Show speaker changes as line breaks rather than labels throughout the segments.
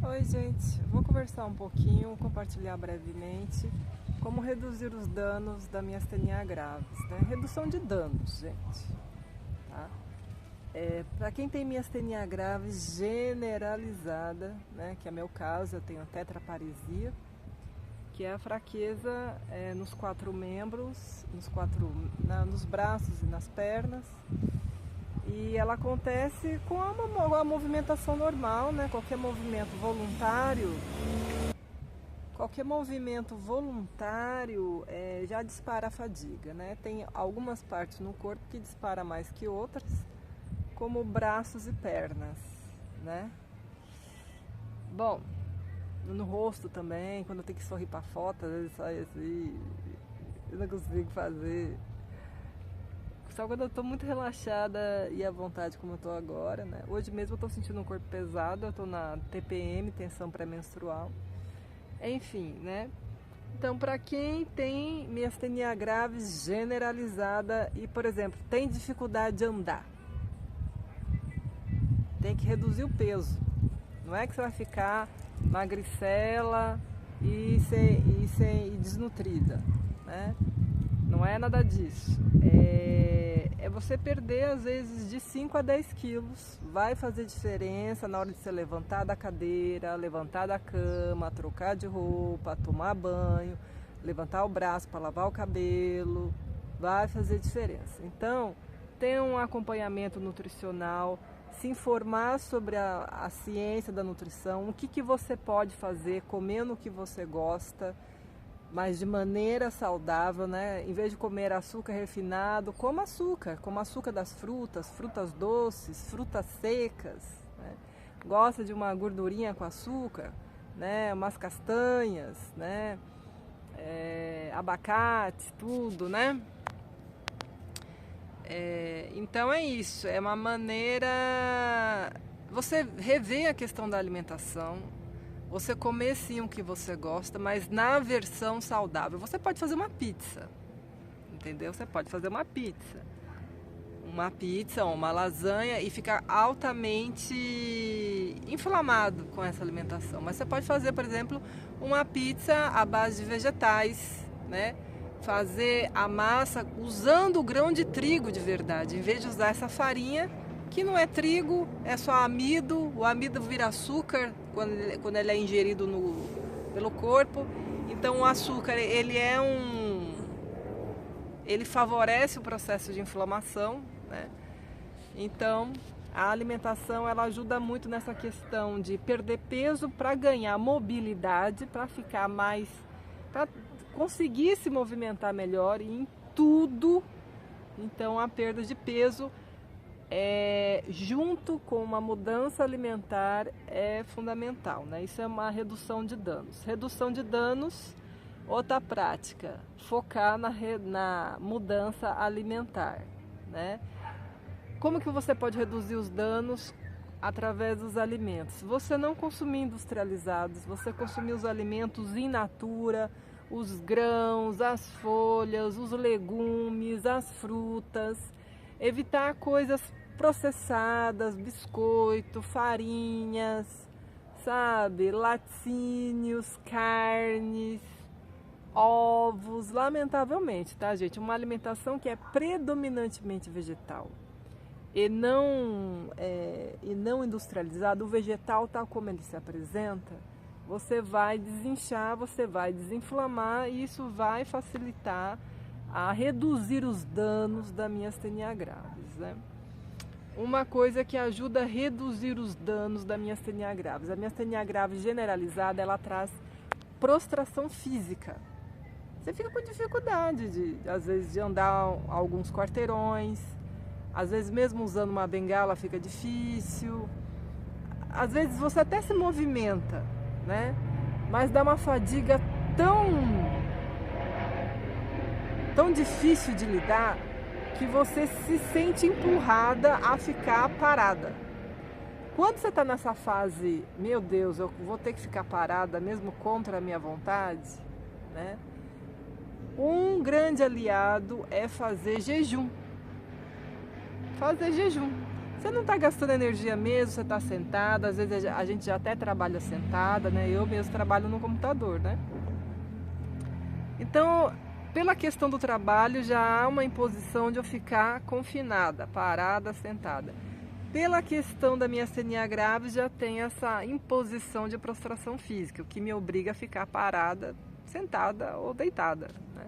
Oi, gente. Vou conversar um pouquinho, compartilhar brevemente como reduzir os danos da miastenia graves, né? Redução de danos, gente, tá? Para quem tem miastenia grave generalizada, né, que é meu caso, eu tenho tetraparesia, que é a fraqueza nos quatro membros, nos braços e nas pernas. E ela acontece com a movimentação normal, né? Qualquer movimento voluntário já dispara a fadiga, né? Tem algumas partes no corpo que dispara mais que outras, como braços e pernas, né? Bom, no rosto também, quando eu tenho que sorrir pra foto, às vezes sai assim, eu não consigo fazer. Só quando eu tô muito relaxada e à vontade como eu tô agora, né? Hoje mesmo eu tô sentindo um corpo pesado, eu tô na TPM, tensão pré-menstrual. Enfim, né? Então, para quem tem miastenia grave generalizada e, por exemplo, tem dificuldade de andar, tem que reduzir o peso. Não é que você vai ficar magricela e desnutrida, né? Não é nada disso. É você perder às vezes de 5 a 10 quilos. Vai fazer diferença na hora de você levantar da cadeira, levantar da cama, trocar de roupa, tomar banho, levantar o braço para lavar o cabelo. Vai fazer diferença. Então, ter um acompanhamento nutricional, se informar sobre a ciência da nutrição, o que você pode fazer comendo o que você gosta, mas de maneira saudável, né? Em vez de comer açúcar refinado, coma açúcar das frutas, frutas doces, frutas secas, né? Gosta de uma gordurinha com açúcar, né? Umas castanhas, né? Abacate, tudo, né? Então é isso, é uma maneira você rever a questão da alimentação, você comer sim o que você gosta, mas na versão saudável. Você pode fazer uma pizza, entendeu? Você pode fazer uma pizza ou uma lasanha e ficar altamente inflamado com essa alimentação. Mas você pode fazer, por exemplo, uma pizza à base de vegetais, né? Fazer a massa usando o grão de trigo de verdade, em vez de usar essa farinha que não é trigo, é só amido. O amido vira açúcar quando ele é ingerido pelo corpo. Então o açúcar ele favorece o processo de inflamação, né? Então a alimentação ela ajuda muito nessa questão de perder peso para ganhar mobilidade, para ficar mais, para conseguir se movimentar melhor em tudo. Então a perda de peso junto com uma mudança alimentar é fundamental, né? Isso é uma redução de danos. Redução de danos, outra prática, focar na mudança alimentar, né? Como que você pode reduzir os danos? Através dos alimentos. Você não consumir industrializados, você consumir os alimentos in natura, os grãos, as folhas, os legumes, as frutas. Evitar coisas processadas, biscoito, farinhas, sabe, laticínios, carnes, ovos, lamentavelmente, tá, gente? Uma alimentação que é predominantemente vegetal e não industrializada. O vegetal, tal como ele se apresenta, você vai desinchar, você vai desinflamar e isso vai facilitar a reduzir os danos da miastenia graves, né? Uma coisa que ajuda a reduzir os danos da miastenia graves. A miastenia grave generalizada, ela traz prostração física. Você fica com dificuldade, às vezes, de andar alguns quarteirões. Às vezes, mesmo usando uma bengala, fica difícil. Às vezes, você até se movimenta, né? Mas dá uma fadiga tão difícil de lidar que você se sente empurrada a ficar parada. Quando você está nessa fase, meu Deus, eu vou ter que ficar parada mesmo contra a minha vontade, né? Um grande aliado é fazer jejum. Você não está gastando energia mesmo, você está sentada, às vezes a gente já até trabalha sentada, né? Eu mesmo trabalho no computador, né? Então, pela questão do trabalho, já há uma imposição de eu ficar confinada, parada, sentada. Pela questão da minha astenia graves, já tem essa imposição de prostração física, o que me obriga a ficar parada, sentada ou deitada, né?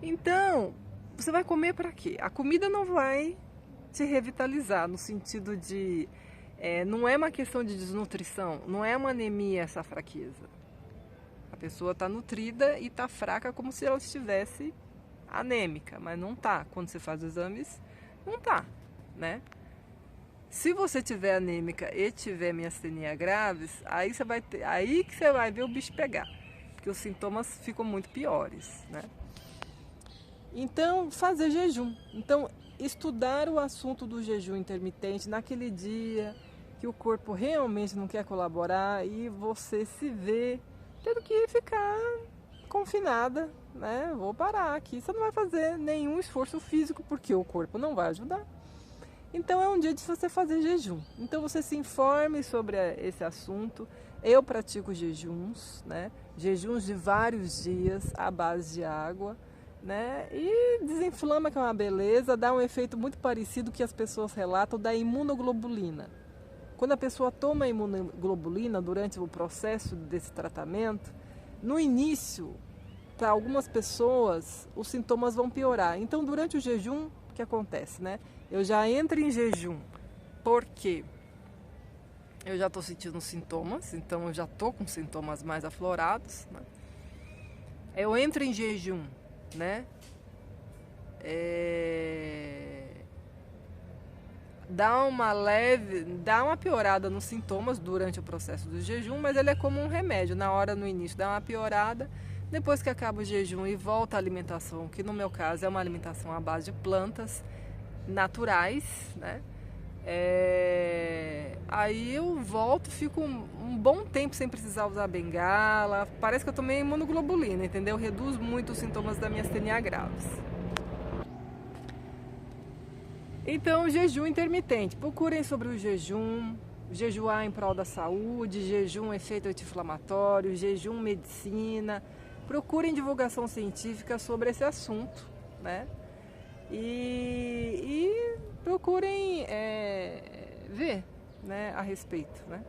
Então, você vai comer para quê? A comida não vai te revitalizar, no sentido de... não é uma questão de desnutrição, não é uma anemia essa fraqueza. A pessoa está nutrida e está fraca como se ela estivesse anêmica, mas não está. Quando você faz os exames, não está, né? Se você tiver anêmica e tiver miastenia graves, aí que você vai ver o bicho pegar, porque os sintomas ficam muito piores, né? Então, fazer jejum. Então, estudar o assunto do jejum intermitente naquele dia que o corpo realmente não quer colaborar e você se vê tendo que ficar confinada, né? Vou parar aqui. Você não vai fazer nenhum esforço físico porque o corpo não vai ajudar. Então é um dia de você fazer jejum. Então você se informe sobre esse assunto. Eu pratico jejuns, né? Jejuns de vários dias à base de água, né? E desinflama, que é uma beleza, dá um efeito muito parecido que as pessoas relatam da imunoglobulina. Quando a pessoa toma a imunoglobulina durante o processo desse tratamento, no início, para algumas pessoas, os sintomas vão piorar. Então, durante o jejum, o que acontece, né? Eu já entro em jejum porque eu já estou sentindo sintomas, então eu já estou com sintomas mais aflorados, né? Eu entro em jejum, né? Dá uma piorada nos sintomas durante o processo do jejum, mas ele é como um remédio. Na hora, no início, dá uma piorada. Depois que acaba o jejum e volta a alimentação, que no meu caso é uma alimentação à base de plantas naturais, né? Aí eu volto, fico um bom tempo sem precisar usar bengala. Parece que eu tomei imunoglobulina, entendeu? Reduz muito os sintomas da miastenia graves. Então, jejum intermitente. Procurem sobre o jejum, jejuar em prol da saúde, jejum efeito anti-inflamatório, jejum medicina. Procurem divulgação científica sobre esse assunto, né? E procurem ver, né, a respeito, né?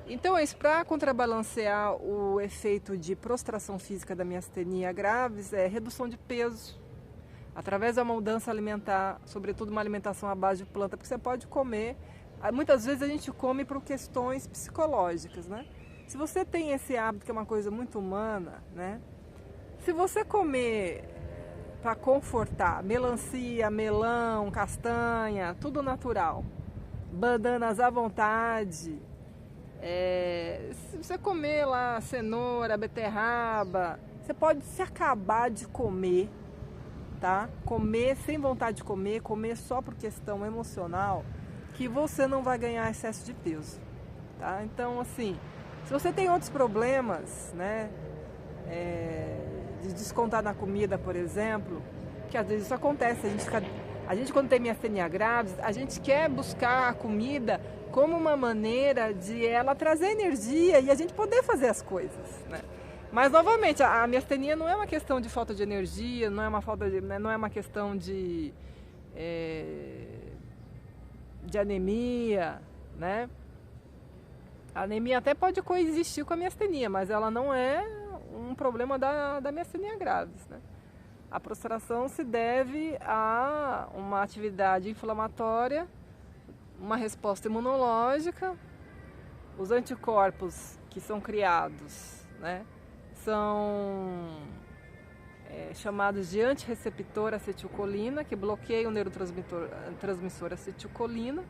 Então, isso para contrabalancear o efeito de prostração física da miastenia graves é redução de peso, através da mudança alimentar, sobretudo uma alimentação à base de planta, porque você pode comer, muitas vezes a gente come por questões psicológicas, né? Se você tem esse hábito, que é uma coisa muito humana, né? Se você comer para confortar, melancia, melão, castanha, tudo natural, bananas à vontade, se você comer lá cenoura, beterraba, você pode se acabar de comer, tá? Comer sem vontade de comer só por questão emocional, que você não vai ganhar excesso de peso, tá? Então, assim, se você tem outros problemas, né, de descontar na comida, por exemplo, que às vezes isso acontece, a gente quando tem miastenia graves, a gente quer buscar a comida como uma maneira de ela trazer energia e a gente poder fazer as coisas, né? Mas, novamente, a miastenia não é uma questão de falta de energia, não é uma questão de anemia, né? A anemia até pode coexistir com a miastenia, mas ela não é um problema da miastenia graves, né? A prostração se deve a uma atividade inflamatória, uma resposta imunológica, os anticorpos que são criados, né, são chamados de antirreceptor acetilcolina, que bloqueiam o neurotransmissor acetilcolina.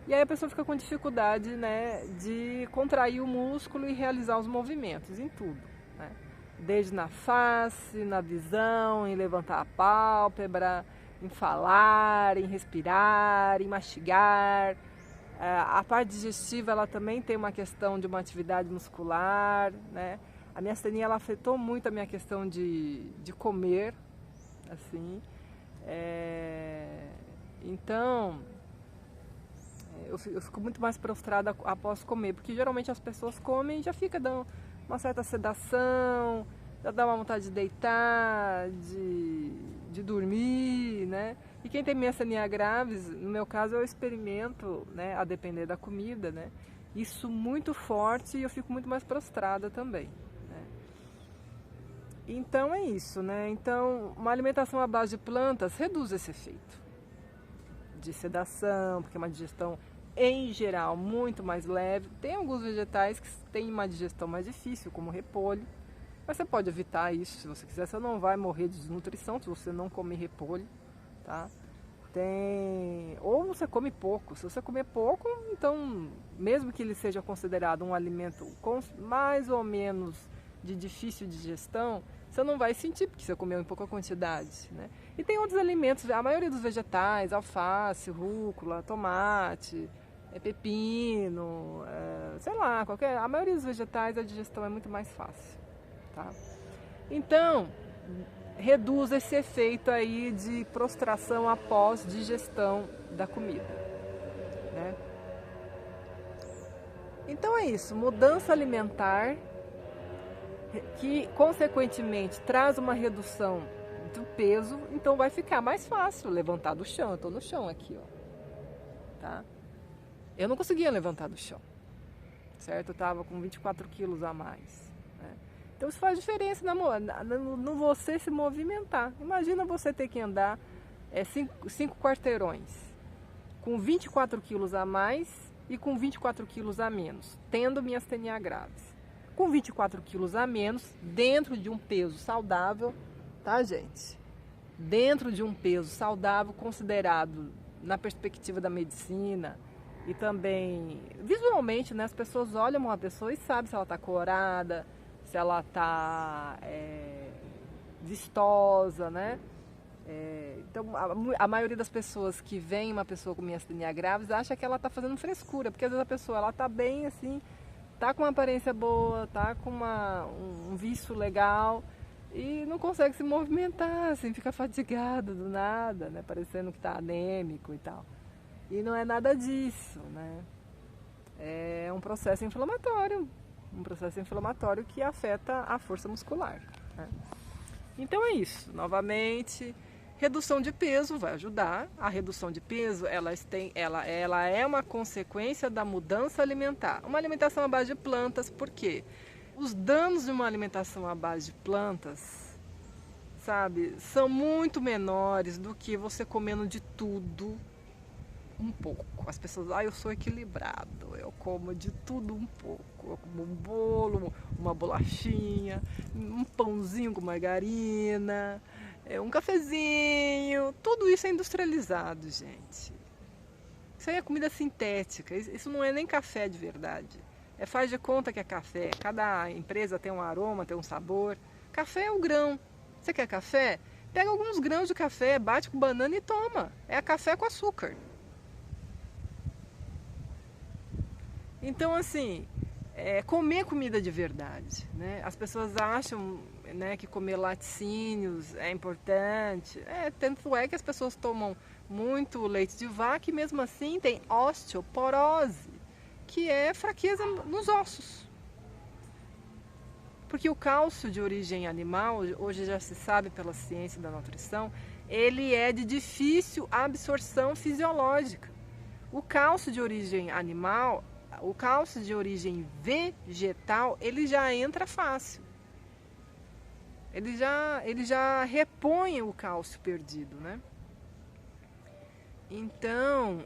E aí a pessoa fica com dificuldade, né, de contrair o músculo e realizar os movimentos em tudo, né? Desde na face, na visão, em levantar a pálpebra, em falar, em respirar, em mastigar. A parte digestiva, ela também tem uma questão de uma atividade muscular, né? A miastenia, ela afetou muito a minha questão de comer, assim. Então, eu fico muito mais prostrada após comer, porque geralmente as pessoas comem e já fica dando uma certa sedação, já dá uma vontade de deitar, de dormir, né? E quem tem miastenia graves, no meu caso eu experimento, né, a depender da comida, né? Isso muito forte e eu fico muito mais prostrada também, né? Então é isso, né? Então uma alimentação à base de plantas reduz esse efeito de sedação, porque é uma digestão em geral muito mais leve. Tem alguns vegetais que têm uma digestão mais difícil, como o repolho, mas você pode evitar isso se você quiser. Você não vai morrer de desnutrição se você não comer repolho, tá? Ou você come pouco. Se você comer pouco, então, mesmo que ele seja considerado um alimento com mais ou menos de difícil digestão, você não vai sentir, porque você comeu em pouca quantidade, né? E tem outros alimentos, a maioria dos vegetais, alface, rúcula, tomate, pepino, sei lá, a maioria dos vegetais a digestão é muito mais fácil, tá? Então, reduz esse efeito aí de prostração após digestão da comida, né? Então é isso, mudança alimentar que consequentemente traz uma redução do peso, então vai ficar mais fácil levantar do chão. Eu tô no chão aqui, ó, tá? Eu não conseguia levantar do chão, certo? Eu tava com 24 quilos a mais, né? Então isso faz diferença no você se movimentar. Imagina você ter que andar 5 quarteirões com 24 quilos a mais e com 24 quilos a menos, tendo miastenia graves. Com 24 quilos a menos, dentro de um peso saudável, tá, gente? Dentro de um peso saudável, considerado na perspectiva da medicina e também visualmente, né? As pessoas olham uma pessoa e sabem se ela está corada, se ela está vistosa, né? Então, a maioria das pessoas que veem uma pessoa com miastenia graves acha que ela está fazendo frescura, porque às vezes a pessoa ela está bem assim, tá com uma aparência boa, tá com um vício legal e não consegue se movimentar, assim, fica fadigado do nada, né? Parecendo que tá anêmico e tal. E não é nada disso, né? É um processo inflamatório que afeta a força muscular, né? Então é isso, novamente, redução de peso vai ajudar. A redução de peso, ela é uma consequência da mudança alimentar. Uma alimentação à base de plantas, por quê? Os danos de uma alimentação à base de plantas, sabe, são muito menores do que você comendo de tudo um pouco. As pessoas, eu sou equilibrado, eu como de tudo um pouco. Eu como um bolo, uma bolachinha, um pãozinho com margarina, um cafezinho, tudo isso é industrializado, gente. Isso aí é comida sintética, isso não é nem café de verdade. Faz de conta que é café, cada empresa tem um aroma, tem um sabor. Café é o grão. Você quer café? Pega alguns grãos de café, bate com banana e toma. É café com açúcar. Então, assim, comer comida de verdade, né? As pessoas acham, né, que comer laticínios é importante. Tanto é que as pessoas tomam muito leite de vaca e mesmo assim tem osteoporose, que é fraqueza nos ossos. Porque o cálcio de origem animal, hoje já se sabe pela ciência da nutrição, ele é de difícil absorção fisiológica. O cálcio de origem animal, o cálcio de origem vegetal, ele já entra fácil. Ele já repõe o cálcio perdido, né? Então,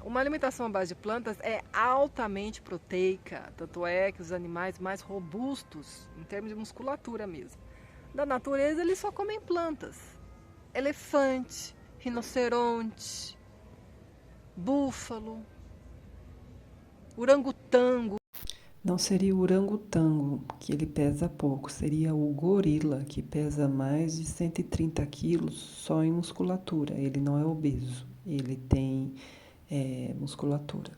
uma alimentação à base de plantas é altamente proteica, tanto é que os animais mais robustos, em termos de musculatura mesmo, da natureza, eles só comem plantas. Elefante, rinoceronte, búfalo, orangotango.
Não seria o orangotango, que ele pesa pouco, seria o gorila, que pesa mais de 130 quilos só em musculatura. Ele não é obeso, ele tem musculatura.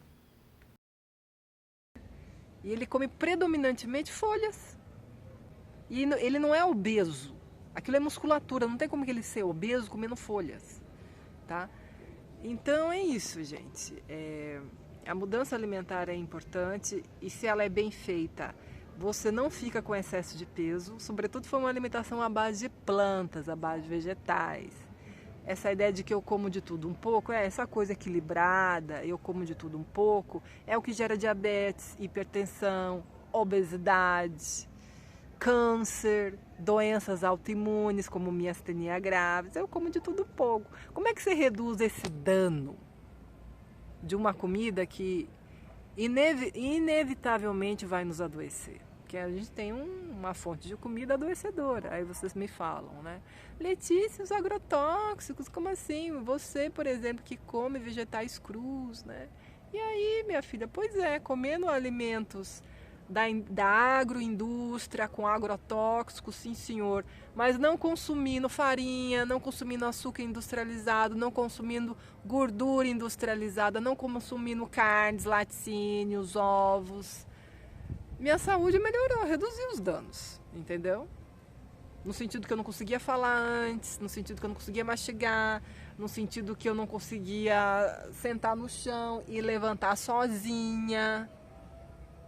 E ele come predominantemente folhas. E ele não é obeso. Aquilo é musculatura, não tem como ele ser obeso comendo folhas, tá? Então é isso, gente. A mudança alimentar é importante e se ela é bem feita, você não fica com excesso de peso, sobretudo se for uma alimentação à base de plantas, à base de vegetais. Essa ideia de que eu como de tudo um pouco, essa coisa equilibrada, eu como de tudo um pouco, é o que gera diabetes, hipertensão, obesidade, câncer, doenças autoimunes como miastenia graves. Eu como de tudo um pouco. Como é que você reduz esse dano de uma comida que inevitavelmente vai nos adoecer? Porque a gente tem uma fonte de comida adoecedora. Aí vocês me falam, né? Letícia, os agrotóxicos, como assim? Você, por exemplo, que come vegetais crus, né? E aí, minha filha, pois é, comendo alimentos da agroindústria com agrotóxicos, sim senhor, mas não consumindo farinha, não consumindo açúcar industrializado, não consumindo gordura industrializada, não consumindo carnes, laticínios, ovos. Minha saúde melhorou, reduziu os danos, entendeu? No sentido que eu não conseguia falar antes, no sentido que eu não conseguia mastigar, no sentido que eu não conseguia sentar no chão e levantar sozinha,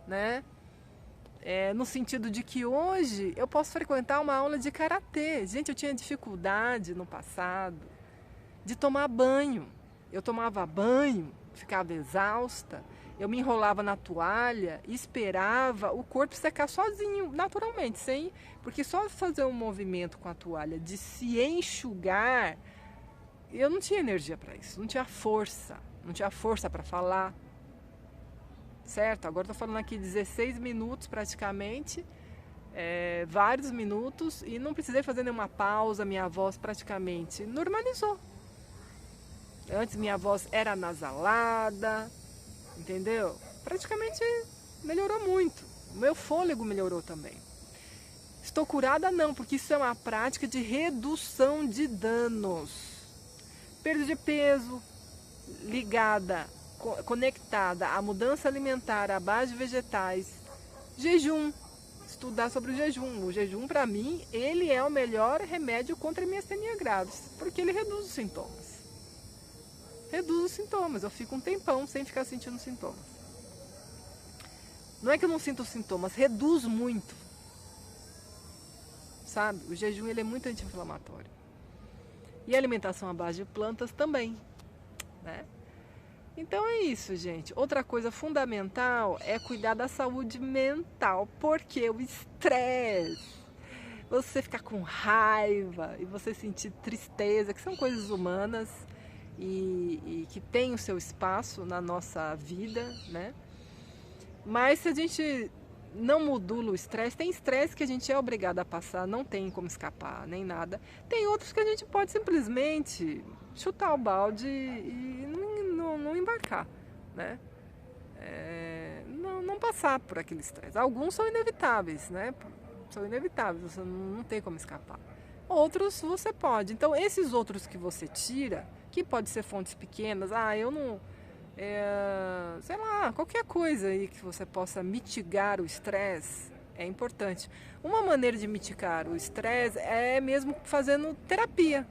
né? No sentido de que hoje eu posso frequentar uma aula de karatê. Gente, eu tinha dificuldade no passado de tomar banho. Eu tomava banho, ficava exausta, eu me enrolava na toalha e esperava o corpo secar sozinho, naturalmente, porque só fazer um movimento com a toalha de se enxugar, eu não tinha energia para isso, não tinha força para falar. Certo? Agora estou falando aqui 16 minutos praticamente, vários minutos, e não precisei fazer nenhuma pausa, minha voz praticamente normalizou. Antes minha voz era anasalada, entendeu? Praticamente melhorou muito. O meu fôlego melhorou também. Estou curada não, porque isso é uma prática de redução de danos. Perda de peso ligada, conectada à mudança alimentar à base de vegetais, jejum, estudar sobre o jejum. O jejum, para mim, ele é o melhor remédio contra a miastenia graves, porque ele reduz os sintomas. Reduz os sintomas, eu fico um tempão sem ficar sentindo sintomas. Não é que eu não sinto sintomas, reduz muito. Sabe? O jejum ele é muito anti-inflamatório. E a alimentação à base de plantas também, né? Então é isso, gente. Outra coisa fundamental é cuidar da saúde mental, porque o estresse, você ficar com raiva e você sentir tristeza, que são coisas humanas e que tem o seu espaço na nossa vida, né? Mas se a gente não modula o estresse, tem estresse que a gente é obrigado a passar, não tem como escapar, nem nada. Tem outros que a gente pode simplesmente chutar o balde e não embarcar, né? Não passar por aquele estresse. Alguns são inevitáveis, né? São inevitáveis, você não tem como escapar. Outros você pode. Então, esses outros que você tira, que pode ser fontes pequenas, eu não... sei lá, qualquer coisa aí que você possa mitigar o estresse é importante. Uma maneira de mitigar o estresse é mesmo fazendo terapia.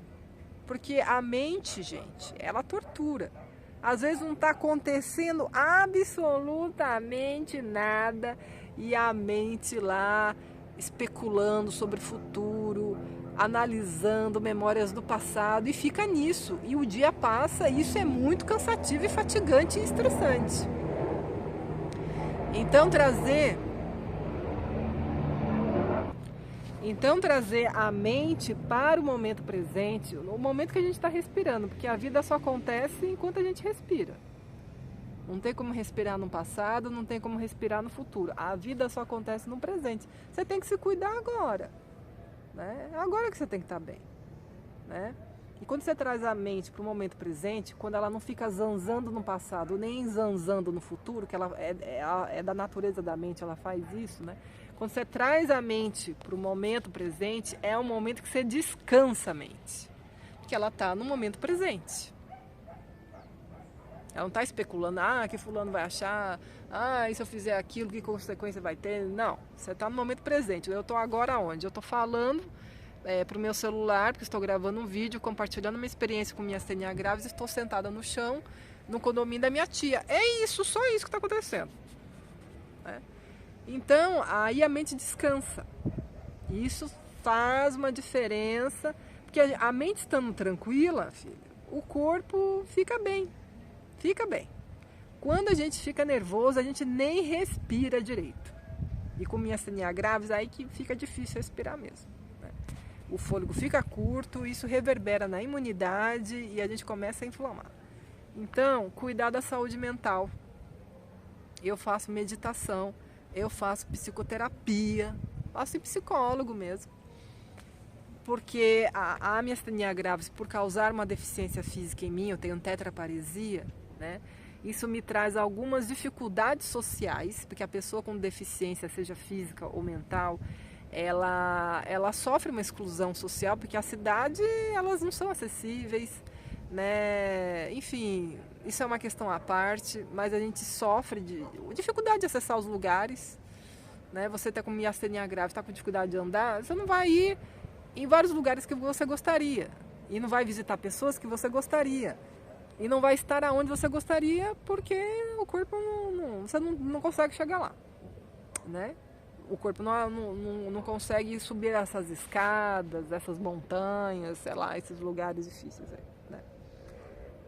Porque a mente, gente, ela tortura. Às vezes não está acontecendo absolutamente nada e a mente lá especulando sobre o futuro, analisando memórias do passado e fica nisso. E o dia passa e isso é muito cansativo e fatigante e estressante. Então trazer a mente para o momento presente, o momento que a gente está respirando, porque a vida só acontece enquanto a gente respira. Não tem como respirar no passado, não tem como respirar no futuro. A vida só acontece no presente. Você tem que se cuidar agora, né? É agora que você tem que estar bem, né? E quando você traz a mente para o momento presente, quando ela não fica zanzando no passado, nem zanzando no futuro, que ela é da natureza da mente, ela faz isso, né? Quando você traz a mente para o momento presente, é um momento que você descansa a mente. Porque ela está no momento presente. Ela não está especulando, que fulano vai achar, e se eu fizer aquilo, que consequência vai ter? Não, você está no momento presente. Eu estou agora onde? Eu estou falando, para o meu celular, porque estou gravando um vídeo, compartilhando uma experiência com minha astenia graves, estou sentada no chão, no condomínio da minha tia. É isso, só isso que está acontecendo. Né? Então, aí a mente descansa. Isso faz uma diferença, porque a mente estando tranquila, filha, o corpo fica bem. Fica bem. Quando a gente fica nervoso, a gente nem respira direito. E com minha astenia graves, aí que fica difícil respirar mesmo. Né? O fôlego fica curto, isso reverbera na imunidade e a gente começa a inflamar. Então, cuidar da saúde mental. Eu faço meditação, eu faço psicoterapia, faço em psicólogo mesmo. Porque a minha astenia graves, por causar uma deficiência física em mim, eu tenho tetraparesia, né? Isso me traz algumas dificuldades sociais, porque a pessoa com deficiência, seja física ou mental, ela sofre uma exclusão social, porque a cidade, elas não são acessíveis, né? Enfim, isso é uma questão à parte, mas a gente sofre de dificuldade de acessar os lugares, né? Você está com miastenia grave, está com dificuldade de andar, você não vai ir em vários lugares que você gostaria, e não vai visitar pessoas que você gostaria, e não vai estar aonde você gostaria, porque o corpo você não consegue chegar lá, né? O corpo não consegue subir essas escadas, essas montanhas, sei lá, esses lugares difíceis aí, né?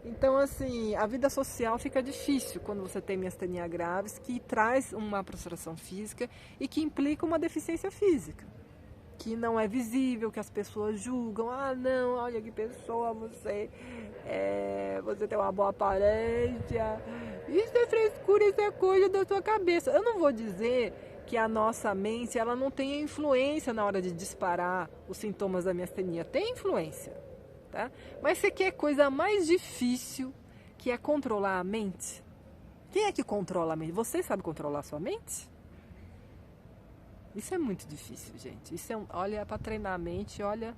Então, assim, a vida social fica difícil quando você tem miastenia graves, que traz uma prostração física e que implica uma deficiência física, que não é visível, que as pessoas julgam. Ah, não, olha que pessoa, você tem uma boa aparência. Isso é frescura, isso é coisa da sua cabeça. Eu não vou dizer que a nossa mente ela não tenha influência na hora de disparar os sintomas da miastenia. Tem influência, tá? Mas você quer coisa mais difícil, que é controlar a mente? Quem é que controla a mente? Você sabe controlar a sua mente? Isso é muito difícil, gente. Isso olha, para treinar a mente, olha,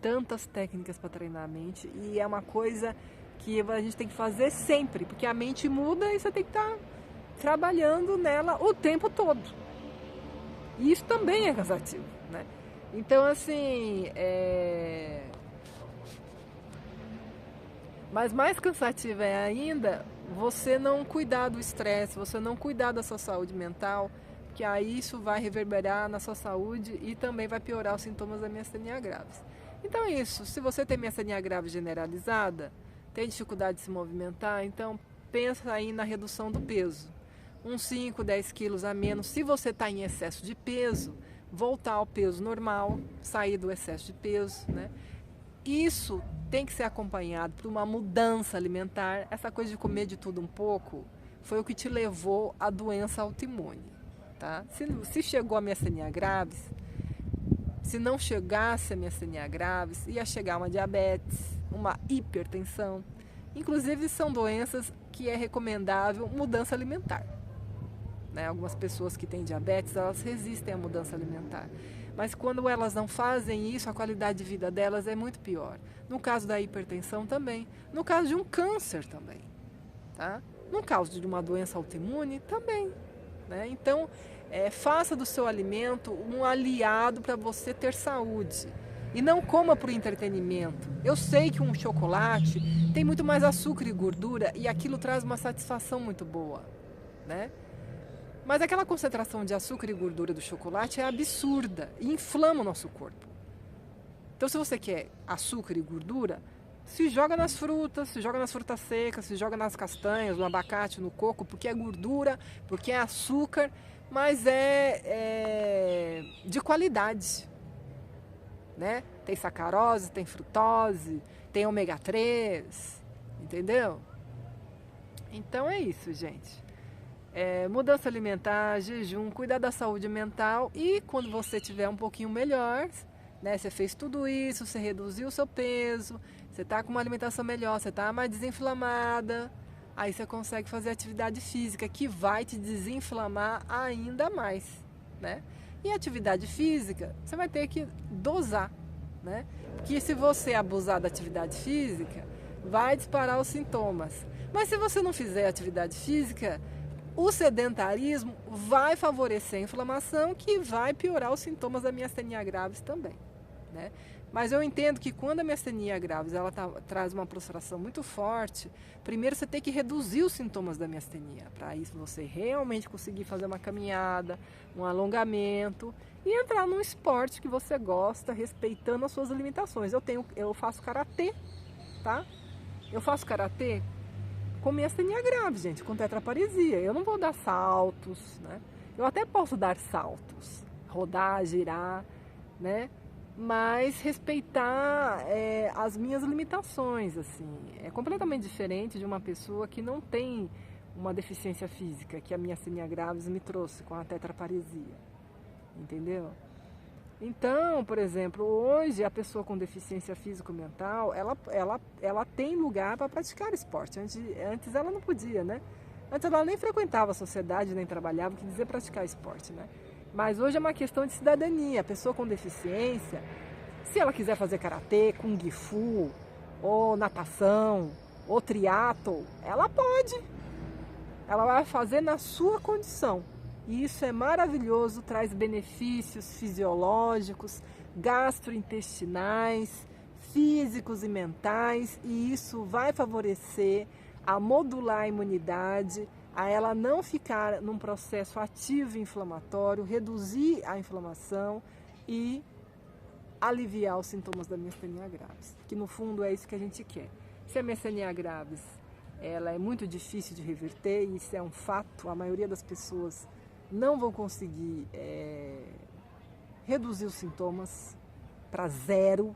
tantas técnicas para treinar a mente. E é uma coisa que a gente tem que fazer sempre, porque a mente muda e você tem que estar trabalhando nela o tempo todo. E isso também é cansativo, né? Então, assim, mas mais cansativo é ainda você não cuidar do estresse, você não cuidar da sua saúde mental, que aí isso vai reverberar na sua saúde e também vai piorar os sintomas da miastenia graves. Então é isso, se você tem miastenia grave generalizada, tem dificuldade de se movimentar, então pensa aí na redução do peso. Uns 5, 10 quilos a menos. Se você está em excesso de peso, voltar ao peso normal, sair do excesso de peso, né? Isso tem que ser acompanhado por uma mudança alimentar. Essa coisa de comer de tudo um pouco foi o que te levou à doença autoimune. Tá? Se chegou a miastenia graves, se não chegasse a miastenia graves, ia chegar uma diabetes, uma hipertensão. Inclusive são doenças que é recomendável mudança alimentar. Né? Algumas pessoas que têm diabetes, elas resistem à mudança alimentar. Mas quando elas não fazem isso, a qualidade de vida delas é muito pior. No caso da hipertensão também. No caso de um câncer também. Tá? No caso de uma doença autoimune também. Né? Então, faça do seu alimento um aliado para você ter saúde. E não coma por entretenimento. Eu sei que um chocolate tem muito mais açúcar e gordura e aquilo traz uma satisfação muito boa. Né? Mas aquela concentração de açúcar e gordura do chocolate é absurda e inflama o nosso corpo. Então, se você quer açúcar e gordura, se joga nas frutas, se joga nas frutas secas, se joga nas castanhas, no abacate, no coco, porque é gordura, porque é açúcar, mas é de qualidade. Né? Tem sacarose, tem frutose, tem ômega 3, entendeu? Então é isso, gente. Mudança alimentar, jejum, cuidar da saúde mental e quando você tiver um pouquinho melhor, né, você fez tudo isso, você reduziu o seu peso, você está com uma alimentação melhor, você está mais desinflamada, aí você consegue fazer atividade física que vai te desinflamar ainda mais, né? E atividade física, você vai ter que dosar, né? Porque se você abusar da atividade física, vai disparar os sintomas. Mas se você não fizer atividade física, o sedentarismo vai favorecer a inflamação, que vai piorar os sintomas da miastenia graves também. né? Mas eu entendo que quando a miastenia graves traz uma prostração muito forte, primeiro você tem que reduzir os sintomas da miastenia, para isso você realmente conseguir fazer uma caminhada, um alongamento e entrar num esporte que você gosta, respeitando as suas limitações. Eu faço karatê, tá? Eu faço karatê com miastenia grave, gente, com tetraparesia. Eu não vou dar saltos, né? Eu até posso dar saltos, rodar, girar, né? Mas respeitar as minhas limitações, assim. É completamente diferente de uma pessoa que não tem uma deficiência física, que a miastenia graves me trouxe com a tetraparesia, entendeu? Então, por exemplo, hoje a pessoa com deficiência físico-mental, ela tem lugar para praticar esporte. Antes ela não podia, né? Antes ela nem frequentava a sociedade, nem trabalhava, que dizer praticar esporte, né? Mas hoje é uma questão de cidadania. A pessoa com deficiência, se ela quiser fazer karatê, kung fu, ou natação, ou triatlo, ela pode. Ela vai fazer na sua condição. E isso é maravilhoso, traz benefícios fisiológicos, gastrointestinais, físicos e mentais, e isso vai favorecer a modular a imunidade, a ela não ficar num processo ativo inflamatório, reduzir a inflamação e aliviar os sintomas da miastenia graves, que no fundo é isso que a gente quer. Se a miastenia graves ela é muito difícil de reverter, e isso é um fato, a maioria das pessoas não vão conseguir reduzir os sintomas para zero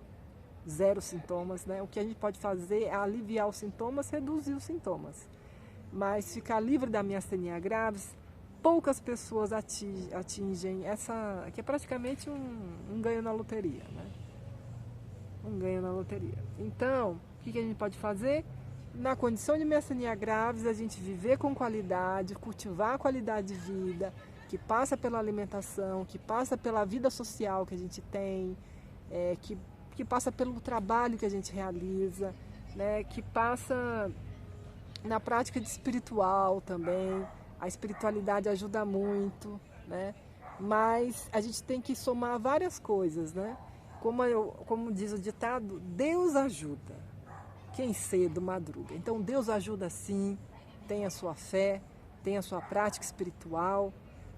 sintomas, né? O que a gente pode fazer é aliviar os sintomas, reduzir os sintomas. Mas ficar livre da miastenia graves, poucas pessoas atingem essa, que é praticamente um ganho na loteria, né? Um ganho na loteria. Então, o que a gente pode fazer? Na condição de miastenia graves, a gente viver com qualidade, cultivar a qualidade de vida, que passa pela alimentação, que passa pela vida social que a gente tem, que passa pelo trabalho que a gente realiza, né? Que passa na prática de espiritual também. A espiritualidade ajuda muito, né? Mas a gente tem que somar várias coisas, né? Como diz o ditado, Deus ajuda quem cedo madruga. Então Deus ajuda sim, tem a sua fé, tem a sua prática espiritual,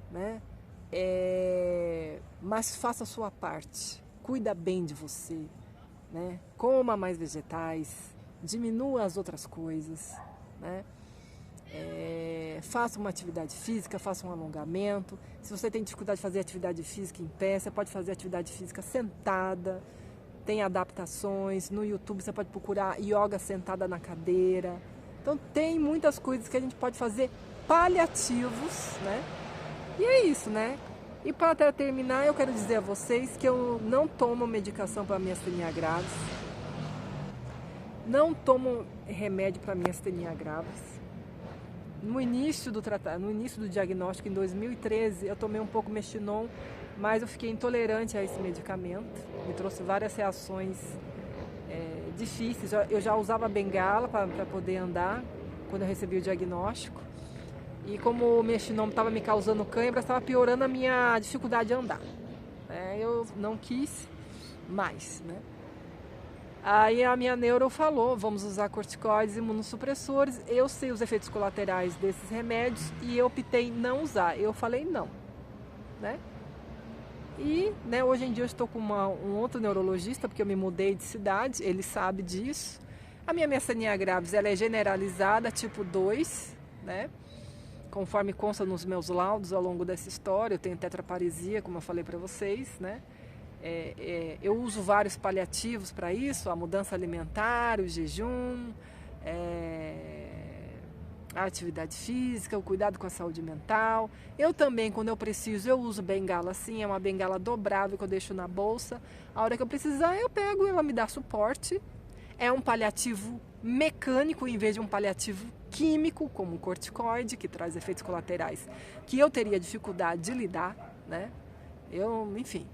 né? Mas faça a sua parte, cuida bem de você, né? Coma mais vegetais, diminua as outras coisas, né? Faça uma atividade física, faça um alongamento. Se você tem dificuldade de fazer atividade física em pé, você pode fazer atividade física sentada. Tem adaptações, no YouTube você pode procurar yoga sentada na cadeira. Então tem muitas coisas que a gente pode fazer paliativos, né? E é isso, né? E para terminar, eu quero dizer a vocês que eu não tomo medicação para miastenia graves. Não tomo remédio para miastenia graves. No início do diagnóstico, em 2013, eu tomei um pouco Mestinon, mas eu fiquei intolerante a esse medicamento. Me trouxe várias reações difíceis. Eu já usava bengala para poder andar quando eu recebi o diagnóstico. E como o Mestinon estava me causando cãibra, estava piorando a minha dificuldade de andar. Eu não quis mais, né? Aí a minha neuro falou, vamos usar corticoides e imunossupressores. Eu sei os efeitos colaterais desses remédios e eu optei em não usar. Eu falei não, né? E hoje em dia eu estou com um outro neurologista, porque eu me mudei de cidade, ele sabe disso. A minha miastenia graves ela é generalizada, tipo 2, né? Conforme consta nos meus laudos ao longo dessa história, eu tenho tetraparesia, como eu falei para vocês, né? Eu uso vários paliativos para isso, a mudança alimentar, o jejum, a atividade física, o cuidado com a saúde mental. Eu também, quando eu preciso, eu uso bengala sim, é uma bengala dobrável que eu deixo na bolsa. A hora que eu precisar, eu pego, ela me dá suporte. É um paliativo mecânico em vez de um paliativo químico, como o corticoide, que traz efeitos colaterais que eu teria dificuldade de lidar, né? Enfim,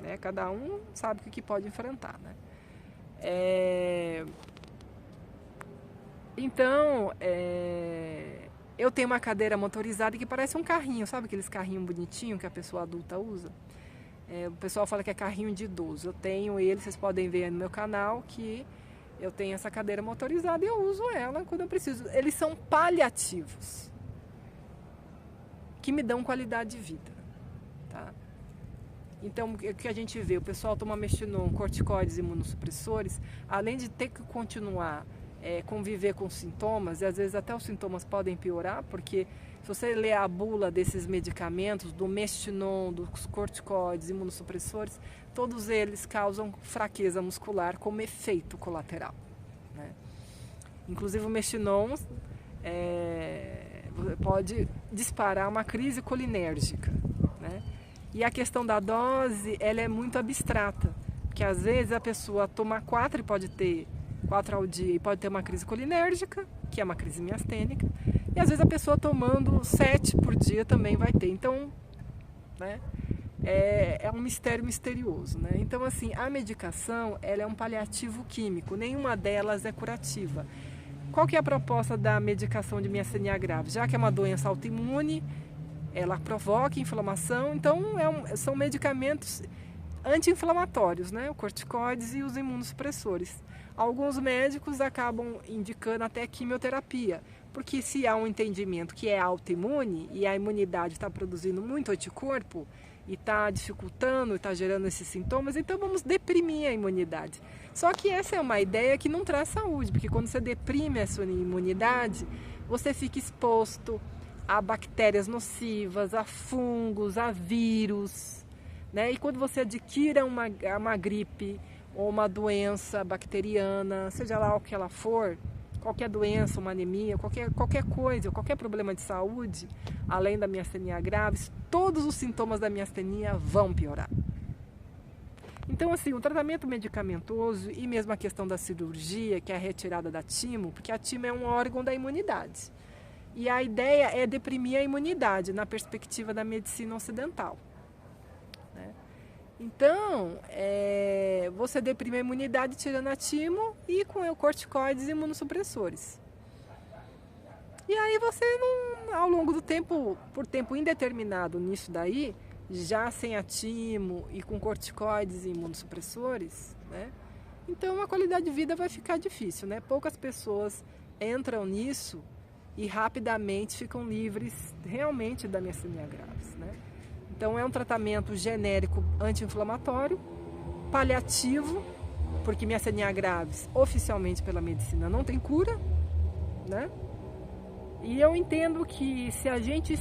né? Cada um sabe o que pode enfrentar, né? Então, eu tenho uma cadeira motorizada que parece um carrinho, sabe aqueles carrinhos bonitinhos que a pessoa adulta usa? O pessoal fala que é carrinho de idoso. Eu tenho ele, vocês podem ver aí no meu canal que eu tenho essa cadeira motorizada e eu uso ela quando eu preciso. Eles são paliativos, que me dão qualidade de vida, tá? Então, o que a gente vê? O pessoal toma mestinon, corticoides, imunossupressores, além de ter que continuar conviver com sintomas, e às vezes até os sintomas podem piorar, porque se você ler a bula desses medicamentos, do mestinon, dos corticoides, imunossupressores, todos eles causam fraqueza muscular como efeito colateral, né? Inclusive o mestinon pode disparar uma crise colinérgica, né? E a questão da dose, ela é muito abstrata, porque às vezes a pessoa toma 4 e pode ter 4 ao dia e pode ter uma crise colinérgica, que é uma crise miastênica, e às vezes a pessoa tomando 7 por dia também vai ter. Então, né, é um mistério misterioso, né? Então, assim, a medicação, ela é um paliativo químico, nenhuma delas é curativa. Qual que é a proposta da medicação de miastenia graves? Já que é uma doença autoimune, ela provoca inflamação, então são medicamentos anti-inflamatórios, né? O corticoides e os imunossupressores. Alguns médicos acabam indicando até quimioterapia, porque se há um entendimento que é autoimune e a imunidade está produzindo muito anticorpo e está dificultando, está gerando esses sintomas, então vamos deprimir a imunidade. Só que essa é uma ideia que não traz saúde, porque quando você deprime a sua imunidade, você fica exposto a bactérias nocivas, a fungos, a vírus, né? E quando você adquire uma gripe ou uma doença bacteriana, seja lá o que ela for, qualquer doença, uma anemia, qualquer coisa, qualquer problema de saúde, além da miastenia graves, todos os sintomas da miastenia vão piorar. Então, assim, o tratamento medicamentoso e mesmo a questão da cirurgia, que é a retirada da timo, porque a timo é um órgão da imunidade. E a ideia é deprimir a imunidade na perspectiva da medicina ocidental, né? Então, você deprime a imunidade tirando a timo e com corticoides e imunossupressores. E aí você, ao longo do tempo, por tempo indeterminado nisso daí, já sem a timo e com corticoides e imunossupressores, né? Então a qualidade de vida vai ficar difícil, né? Poucas pessoas entram nisso e rapidamente ficam livres realmente da miastenia graves, né? Então é um tratamento genérico anti-inflamatório, paliativo, porque miastenia graves oficialmente pela medicina não tem cura, né? E eu entendo que se a gente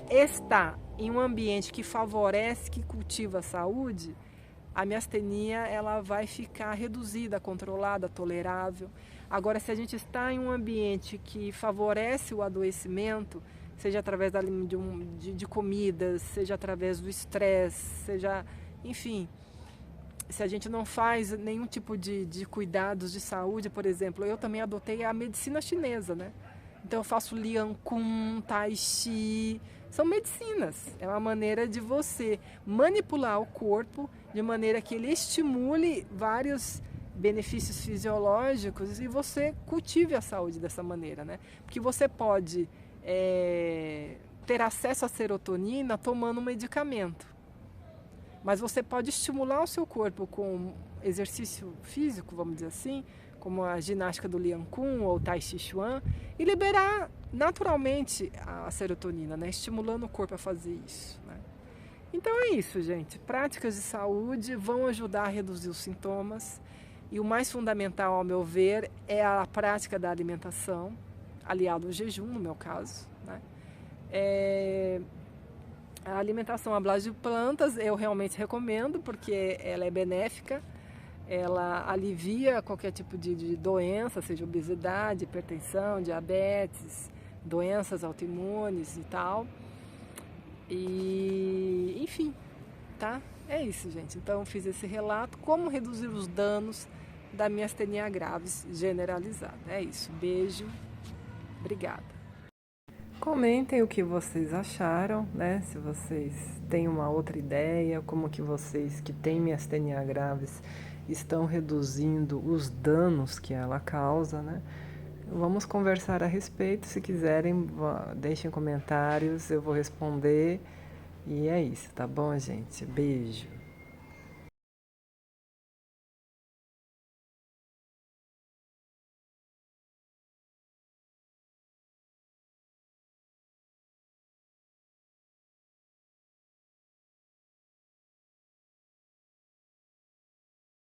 está em um ambiente que favorece, que cultiva a saúde, a miastenia ela vai ficar reduzida, controlada, tolerável. Agora, se a gente está em um ambiente que favorece o adoecimento, seja através de comidas, seja através do estresse, seja, enfim, se a gente não faz nenhum tipo de cuidados de saúde, por exemplo, eu também adotei a medicina chinesa, né? Então eu faço Lian Kun, Tai Chi, são medicinas, é uma maneira de você manipular o corpo de maneira que ele estimule vários benefícios fisiológicos e você cultive a saúde dessa maneira, né? Porque você pode ter acesso à serotonina tomando um medicamento, mas você pode estimular o seu corpo com exercício físico, vamos dizer assim, como a ginástica do Lian Kun ou Tai Chi Chuan, e liberar naturalmente a serotonina, né? Estimulando o corpo a fazer isso, né? Então é isso, gente. Práticas de saúde vão ajudar a reduzir os sintomas e o mais fundamental, ao meu ver, é a prática da alimentação, aliado ao jejum, no meu caso, né? A alimentação à base de plantas eu realmente recomendo porque ela é benéfica, ela alivia qualquer tipo de doença, seja obesidade, hipertensão, diabetes, doenças autoimunes e tal. E, enfim, tá? É isso, gente. Então, eu fiz esse relato, como reduzir os danos da miastenia graves generalizada. É isso. Beijo. Obrigada. Comentem o que vocês acharam, né? Se vocês têm uma outra ideia, como que vocês que têm miastenia graves estão reduzindo os danos que ela causa, né? Vamos conversar a respeito. Se quiserem, deixem comentários, eu vou responder. E é isso, tá bom, gente? Beijo.